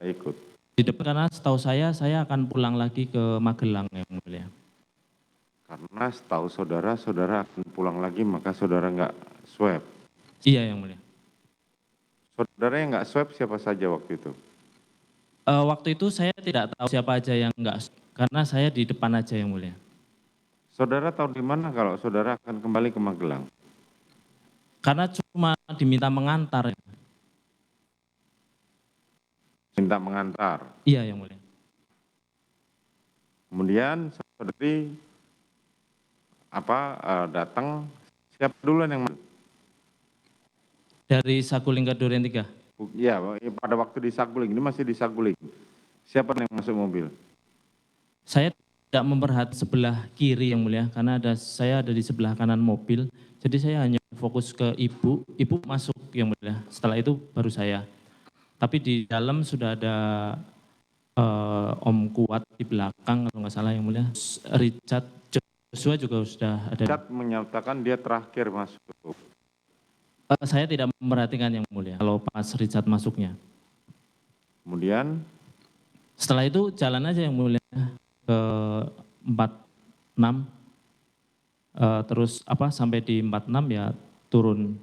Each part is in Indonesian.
ikut? Di depan karena setahu saya akan pulang lagi ke Magelang yang mulia. Karena setahu saudara, saudara akan pulang lagi maka saudara nggak swab. Iya yang mulia. Saudara yang nggak swab siapa saja waktu itu? Waktu itu saya tidak tahu siapa aja yang enggak, karena saya di depan aja yang mulia. Saudara tahu di mana kalau saudara akan kembali ke Magelang? Karena cuma diminta mengantar. Minta mengantar. Iya yang mulia. Kemudian saudari datang, siapa duluan yang masuk? Dari Saguling ke Duren 3. Ya, pada waktu di Saguling, ini masih di Saguling. Siapa yang masuk mobil? Saya tidak memperhatikan sebelah kiri yang mulia, karena saya ada di sebelah kanan mobil. Jadi saya hanya fokus ke ibu masuk yang mulia. Setelah itu baru saya. Tapi di dalam sudah ada Om Kuat di belakang kalau nggak salah yang mulia. Richard Joshua juga sudah ada. Richard menyatakan dia terakhir masuk. Saya tidak memperhatikan yang mulia kalau pas Richard masuknya. Kemudian setelah itu jalan aja yang mulia ke 46, terus sampai di 46 ya turun.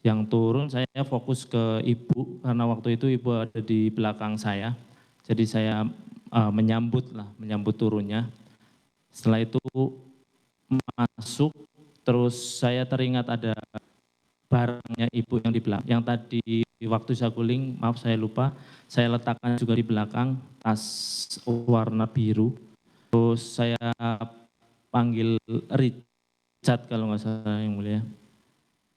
Yang turun saya fokus ke ibu karena waktu itu ibu ada di belakang saya. Jadi saya menyambut turunnya. Setelah itu masuk, terus saya teringat ada barangnya ibu yang di belakang. Yang tadi waktu Saguling, maaf saya lupa, saya letakkan juga di belakang tas warna biru. Terus saya panggil Richard kalau nggak salah yang mulia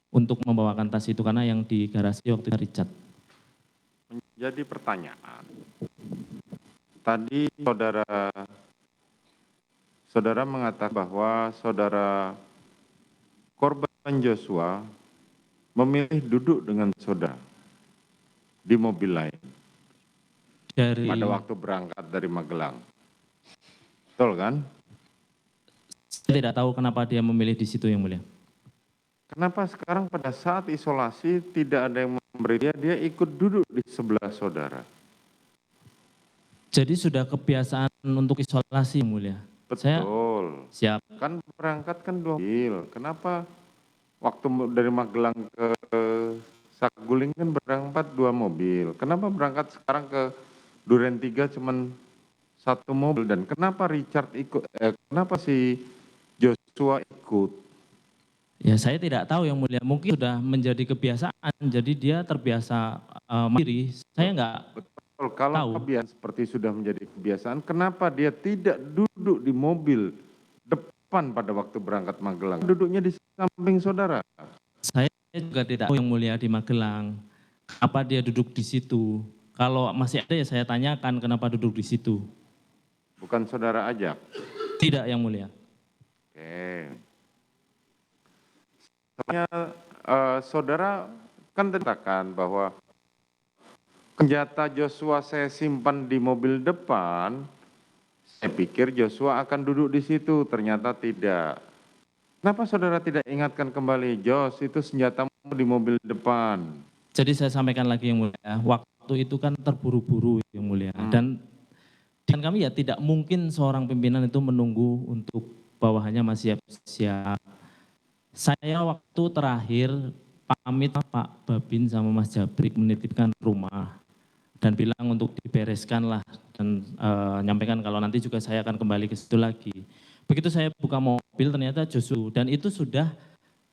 untuk membawakan tas itu karena yang di garasi waktu itu Richard. Menjadi pertanyaan, tadi saudara mengatakan bahwa saudara korban Joshua memilih duduk dengan saudara di mobil lain pada waktu berangkat dari Magelang. Betul kan? Saya tidak tahu kenapa dia memilih di situ yang mulia. Kenapa sekarang pada saat isolasi tidak ada yang memberi dia ikut duduk di sebelah saudara? Jadi sudah kebiasaan untuk isolasi yang mulia. Betul. Siap. Kan berangkat kan 2 mobil. Kenapa waktu dari Magelang ke Saguling kan berangkat 2 mobil. Kenapa berangkat sekarang ke Duren 3 cuman 1 mobil dan kenapa Richard ikut? Kenapa si Joshua ikut? Ya saya tidak tahu yang mulia, mungkin sudah menjadi kebiasaan, jadi dia terbiasa mandiri. Saya nggak betul. Kalau kebiasaan seperti sudah menjadi kebiasaan, kenapa dia tidak duduk di mobil depan pada waktu berangkat Magelang? Duduknya di samping saudara. Saya juga tidak tahu yang mulia di Magelang, apa dia duduk di situ. Kalau masih ada ya saya tanyakan kenapa duduk di situ. Bukan saudara ajak? Tidak yang mulia. Oke. Saudara kan katakan bahwa senjata Joshua saya simpan di mobil depan, saya pikir Joshua akan duduk di situ, ternyata tidak. Kenapa saudara tidak ingatkan kembali, Jos itu senjatamu di mobil depan? Jadi saya sampaikan lagi yang mulia, waktu itu kan terburu-buru yang mulia, dan kami ya tidak mungkin seorang pimpinan itu menunggu untuk bawahannya masih siap. Saya waktu terakhir pamit Pak Babin sama Mas Jabrik menitipkan rumah dan bilang untuk dibereskan lah dan nyampaikan kalau nanti juga saya akan kembali ke situ lagi. Begitu saya buka mobil ternyata Joshua dan itu sudah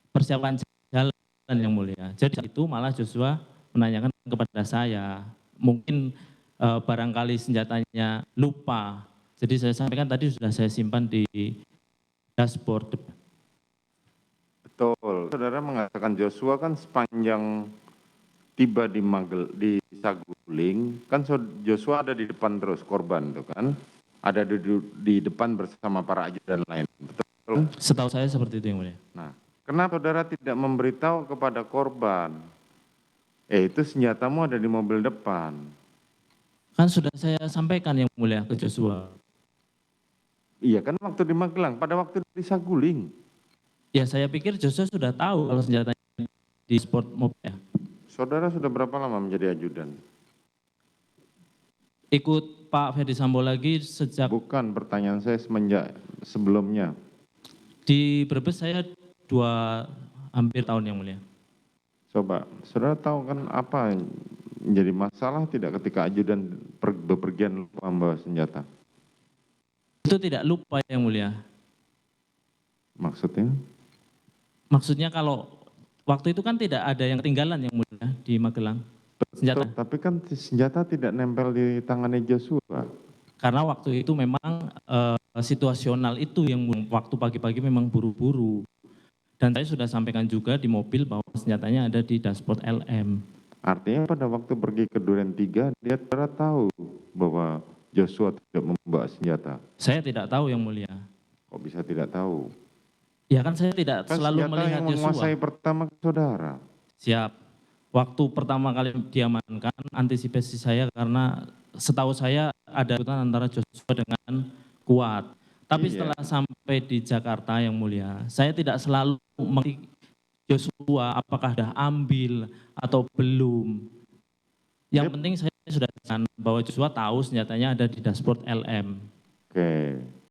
persiapan jalan yang mulia. Jadi itu malah Joshua menanyakan kepada saya, mungkin barangkali senjatanya lupa. Jadi saya sampaikan tadi sudah saya simpan di dashboard. Betul, saudara mengatakan Joshua kan sepanjang tiba di Saguling, kan Joshua ada di depan terus korban tuh kan, ada di depan bersama para ajudan lain, betul? Setahu saya seperti itu yang mulia. Nah, kenapa saudara tidak memberitahu kepada korban, itu senjatamu ada di mobil depan? Kan sudah saya sampaikan yang mulia ke Joshua. Iya kan waktu di Magelang, pada waktu di Saguling. Ya saya pikir Joshua sudah tahu kalau senjatanya di sport mobil. Saudara sudah berapa lama menjadi ajudan? Ikut Pak Ferdi Sambo lagi sejak Bukan, pertanyaan saya semenjak sebelumnya. di Brebes saya hampir tahun yang mulia. Coba, saudara tahu kan apa yang menjadi masalah tidak ketika ajudan bepergian lupa membawa senjata? Itu tidak lupa yang mulia. Maksudnya? Maksudnya kalau waktu itu kan tidak ada yang ketinggalan yang mulia di Magelang. Senjata. Tapi kan senjata tidak nempel di tangannya Joshua. Karena waktu itu memang situasional itu yang waktu pagi-pagi memang buru-buru. Dan saya sudah sampaikan juga di mobil bahwa senjatanya ada di dashboard LM. Artinya pada waktu pergi ke Duren 3, dia tahu bahwa Joshua tidak membawa senjata. Saya tidak tahu yang mulia. Kok bisa tidak tahu? Ya kan saya tidak Kan selalu senjata melihat yang Joshua. menguasai pertama saudara. Siap. Waktu pertama kali diamankan, antisipasi saya karena setahu saya ada kaitan antara Joshua dengan Kuat. Tapi Iya. setelah sampai di Jakarta yang mulia, saya tidak selalu mengerti Joshua apakah sudah ambil atau belum. Yang penting saya sudah tahu bahwa Joshua tahu senjatanya ada di dashboard LM. Oke.